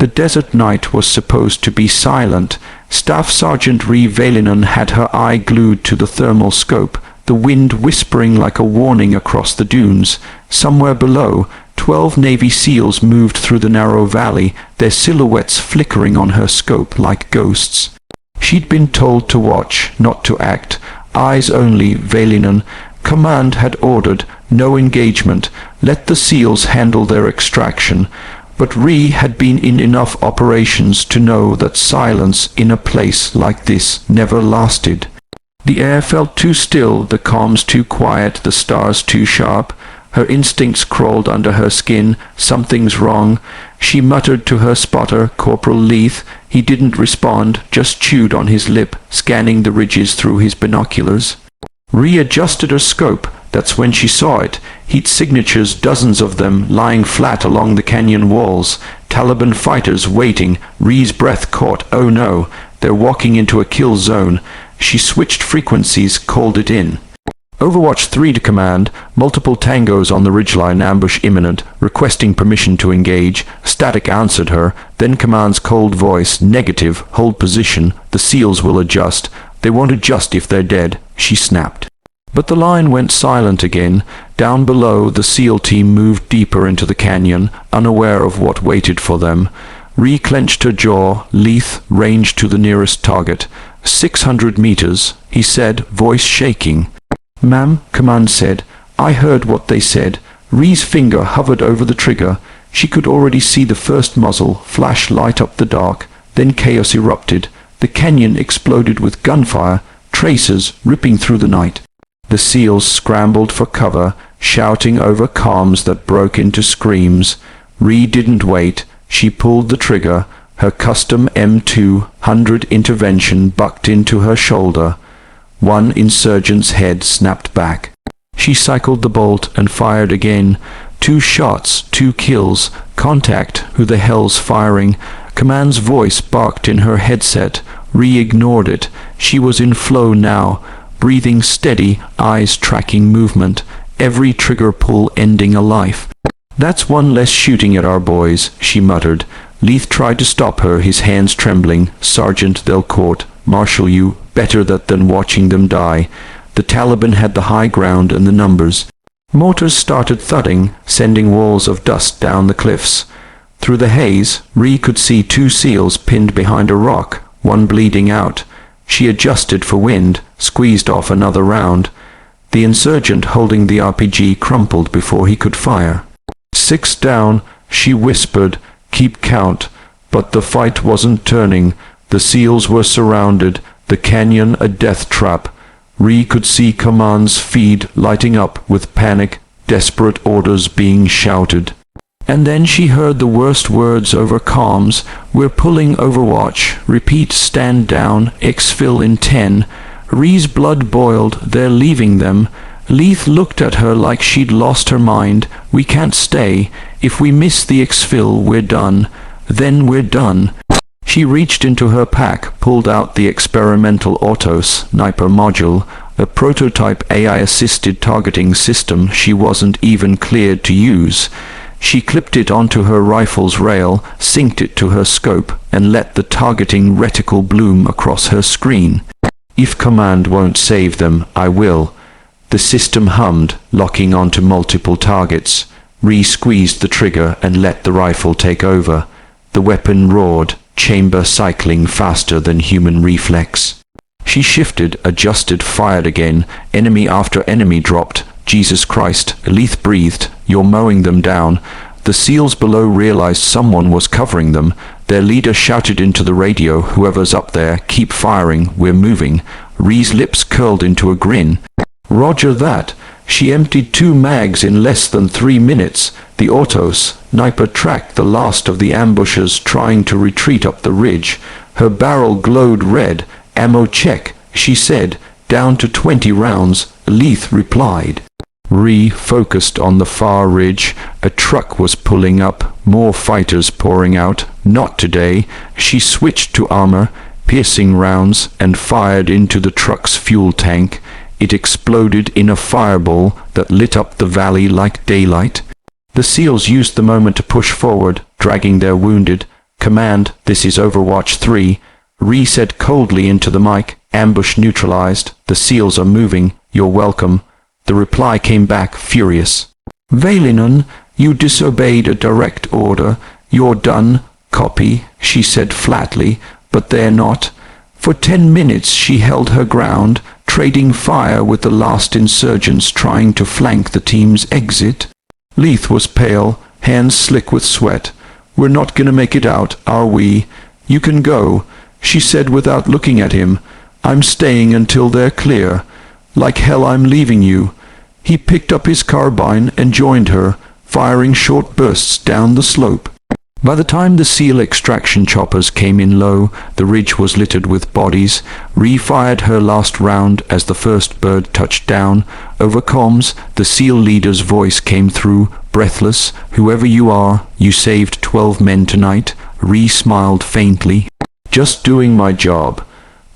The desert night was supposed to be silent. Staff Sergeant Ree Valinan had her eye glued to the thermal scope, the wind whispering like a warning across the dunes. Somewhere below, 12 Navy SEALs moved through the narrow valley, their silhouettes flickering on her scope like ghosts. She'd been told to watch, not to act. Eyes only, Valinan. Command had ordered, no engagement. Let the SEALs handle their extraction. But Ree had been in enough operations to know that silence in a place like this never lasted. The air felt too still, the comms too quiet, the stars too sharp. Her instincts crawled under her skin. Something's wrong. She muttered to her spotter, Corporal Leith. He didn't respond, just chewed on his lip, scanning the ridges through his binoculars. Ree adjusted her scope. That's when she saw it. Heat signatures, dozens of them, lying flat along the canyon walls. Taliban fighters waiting. Ree's breath caught. Oh no, they're walking into a kill zone. She switched frequencies, called it in. Overwatch 3 to command. Multiple tangos on the ridgeline, ambush imminent, requesting permission to engage. Static answered her, then command's cold voice, negative, hold position, the SEALs will adjust. They won't adjust if they're dead, she snapped. But the line went silent again. Down below, the SEAL team moved deeper into the canyon, unaware of what waited for them. Ree clenched her jaw. Leith ranged to the nearest target. 600 meters, he said, voice shaking. Ma'am, command said. I heard what they said. Ree's finger hovered over the trigger. She could already see the first muzzle flash light up the dark. Then chaos erupted. The canyon exploded with gunfire, tracers ripping through the night. The SEALs scrambled for cover, shouting over comms that broke into screams. Ree didn't wait. She pulled the trigger. Her custom M200 intervention bucked into her shoulder. One insurgent's head snapped back. She cycled the bolt and fired again. 2 shots, 2 kills. Contact, who the hell's firing? Command's voice barked in her headset. Ree ignored it. She was in flow now, breathing steady, eyes tracking movement, every trigger pull ending a life. That's one less shooting at our boys, she muttered. Leith tried to stop her, his hands trembling. Sergeant, they'll court, marshal you, better that than watching them die. The Taliban had the high ground and the numbers. Mortars started thudding, sending walls of dust down the cliffs. Through the haze, Ree could see 2 SEALs pinned behind a rock, one bleeding out. She adjusted for wind, squeezed off another round. The insurgent holding the RPG crumpled before he could fire. 6 down, she whispered, keep count. But the fight wasn't turning. The SEALs were surrounded, the canyon a death trap. Ree could see command's feed lighting up with panic, desperate orders being shouted. And then she heard the worst words over comms. We're pulling Overwatch. Repeat, stand down. Exfil in 10. Ree's blood boiled. They're leaving them. Leith looked at her like she'd lost her mind. We can't stay. If we miss the exfil, we're done. Then we're done. She reached into her pack, pulled out the experimental auto sniper module, a prototype AI-assisted targeting system she wasn't even cleared to use. She clipped it onto her rifle's rail, synced it to her scope, and let the targeting reticle bloom across her screen. If command won't save them, I will. The system hummed, locking onto multiple targets. Ree squeezed the trigger and let the rifle take over. The weapon roared, chamber cycling faster than human reflex. She shifted, adjusted, fired again. Enemy after enemy dropped. Jesus Christ, Leith breathed. You're mowing them down. The SEALs below realized someone was covering them. Their leader shouted into the radio, whoever's up there, keep firing, we're moving. Ree's lips curled into a grin. Roger that. She emptied 2 mags in less than 3 minutes. The auto sniper tracked the last of the ambushers trying to retreat up the ridge. Her barrel glowed red. Ammo check, she said. Down to 20 rounds. Leith replied. Ree focused on the far ridge. A truck was pulling up, more fighters pouring out. Not today. She switched to armor, piercing rounds, and fired into the truck's fuel tank. It exploded in a fireball that lit up the valley like daylight. The SEALs used the moment to push forward, dragging their wounded. "Command, this is Overwatch 3. Ree said coldly into the mic. "Ambush neutralized. The SEALs are moving. You're welcome." The reply came back, furious. "Valinan, you disobeyed a direct order. You're done. Copy," she said flatly, "but they're not." For 10 minutes she held her ground, trading fire with the last insurgents trying to flank the team's exit. Leith was pale, hands slick with sweat. "We're not gonna make it out, are we?" "You can go," she said without looking at him. "I'm staying until they're clear." "Like hell I'm leaving you." He picked up his carbine and joined her, firing short bursts down the slope. By the time the SEAL extraction choppers came in low, the ridge was littered with bodies. Ree fired her last round as the first bird touched down. Over comms, the SEAL leader's voice came through, breathless. "Whoever you are, you saved 12 men tonight." Ree smiled faintly. "Just doing my job."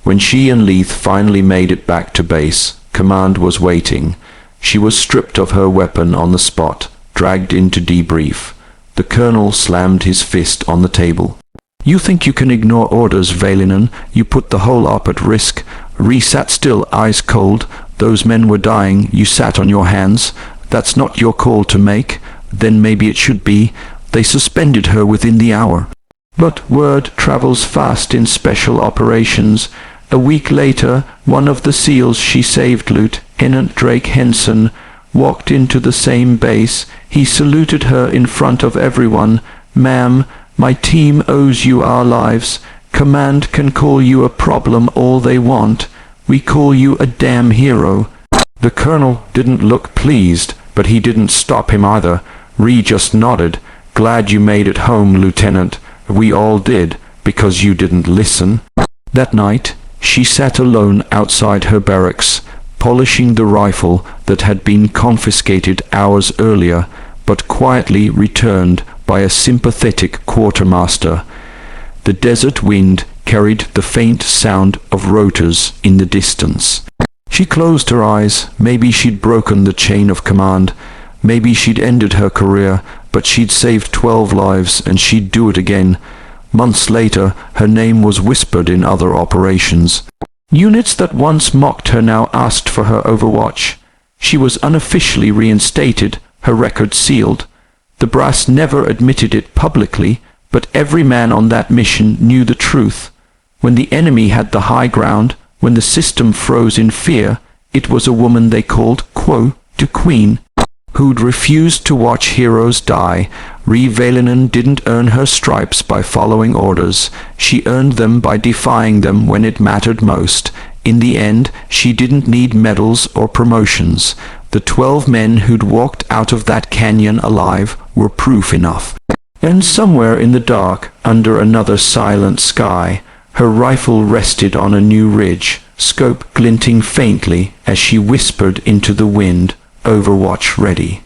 When she and Leith finally made it back to base, command was waiting. She was stripped of her weapon on the spot, dragged into debrief. The colonel slammed his fist on the table. "You think you can ignore orders, Valinan? You put the whole op at risk." Ree sat still, eyes cold. "Those men were dying. You sat on your hands. That's not your call to make. Then maybe it should be." They suspended her within the hour. But word travels fast in special operations. A week later, one of the SEALs she saved, Lieutenant Drake Henson, walked into the same base. He saluted her in front of everyone. "Ma'am, my team owes you our lives. Command can call you a problem all they want. We call you a damn hero." The colonel didn't look pleased, but he didn't stop him either. Ree just nodded. "Glad you made it home, Lieutenant. We all did, because you didn't listen." That night, she sat alone outside her barracks, polishing the rifle that had been confiscated hours earlier, but quietly returned by a sympathetic quartermaster. The desert wind carried the faint sound of rotors in the distance. She closed her eyes. Maybe she'd broken the chain of command. Maybe she'd ended her career, but she'd saved 12 lives, and she'd do it again. Months later, her name was whispered in other operations. Units that once mocked her now asked for her Overwatch. She was unofficially reinstated, her record sealed. The brass never admitted it publicly, but every man on that mission knew the truth. When the enemy had the high ground, when the system froze in fear, it was a woman they called, the Queen, who'd refused to watch heroes die. Ree Valinan didn't earn her stripes by following orders. She earned them by defying them when it mattered most. In the end, she didn't need medals or promotions. The 12 men who'd walked out of that canyon alive were proof enough. And somewhere in the dark, under another silent sky, her rifle rested on a new ridge, scope glinting faintly as she whispered into the wind, "Overwatch ready."